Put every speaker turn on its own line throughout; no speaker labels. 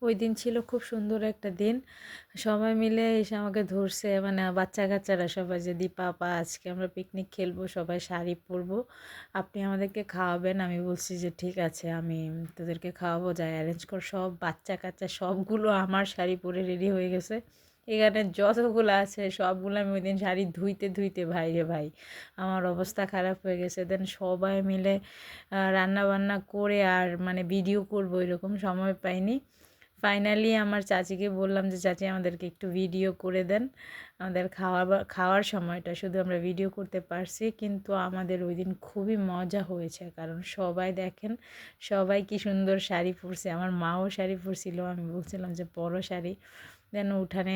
ওই দিন ছিল খুব সুন্দর একটা দিন। সবাই মিলে এসে আমাকে ধরছে, মানে বাচ্চা-কাচ্চারা সবাই যে, "দীপা আপা আজকে আমরা পিকনিক খেলবো, সবাই শাড়ি পরবো। আপনি আমাদেরকে খাওয়াবেন?" আমি বলছি যে, "ঠিক আছে, আমি তোদেরকে খাওয়াবো, যাই অ্যারেঞ্জ কর।" সব বাচ্চা-কাচ্চা সবগুলো আমার শাড়ি পরে রেডি হয়ে গেছে। এখানে যতগুলো আছে সবগুলো আমি ওইদিন শাড়ি ধুইতে, ধুইতে ভাই রে ভাই আমার অবস্থা খারাপ হয়ে গেছে। দেন সবাই মিলে রান্নাবান্না করে আর মানে ভিডিও করবো এরকম সময় পাইনি। ফাইনালি আমার চাচিকে বললাম যে, চাচি আমাদেরকে একটু ভিডিও করে দেন। আমাদের খাওয়ার সময়টা শুধু আমরা ভিডিও করতে পারছি, কিন্তু আমাদের ওই দিন খুবই মজা হয়েছে। কারণ সবাই দেখেন, সবাই কি সুন্দর শাড়ি পরছে। আমার মাও শাড়ি পরছিল। আমি বলছিলাম যে, পরো শাড়ি। দেন উঠানে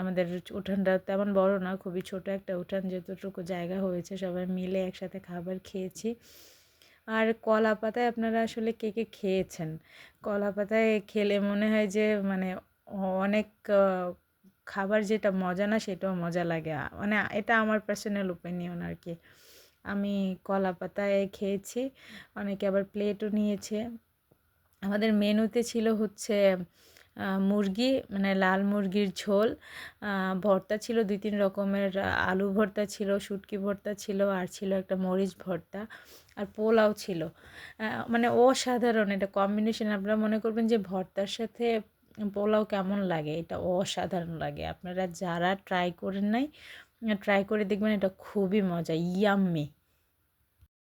আমাদের উঠানটা তেমন বড় না, খুবই ছোট একটা উঠান, যতটুকু জায়গা হয়েছে সবাই মিলে একসাথে খাবার খেয়েছি। আর কলা পাতায় আপনারা আসলে কে কে খেয়েছেন? কলা পাতায় খেলে মনে হয় যে মানে অনেক খাবার যেটা মজা না সেটাও মজা লাগে। মানে এটা আমার পার্সোনাল ওপিনিয়ন আর কি। আমি কলা পাতায় খেয়েছি, অনেকে আবার প্লেটও নিয়েছে। আমাদের মেনুতে ছিল হচ্ছে মুরগি, মানে লাল মুরগির ঝোল, ভর্তা ছিল ২-৩ রকমের, আলু ভর্তা ছিল, শুটকি ভর্তা ছিল, আর ছিল একটা মরিচ ভর্তা, আর পোলাও ছিল। মানে অসাধারণ এটা কম্বিনেশন। আপনারা মনে করবেন যে ভর্তার সাথে পোলাও কেমন লাগে, এটা অসাধারণ লাগে। আপনারা যারা ট্রাই করেন নাই, ট্রাই করে দেখবেন, এটা খুবই মজা, ইয়াম্মি।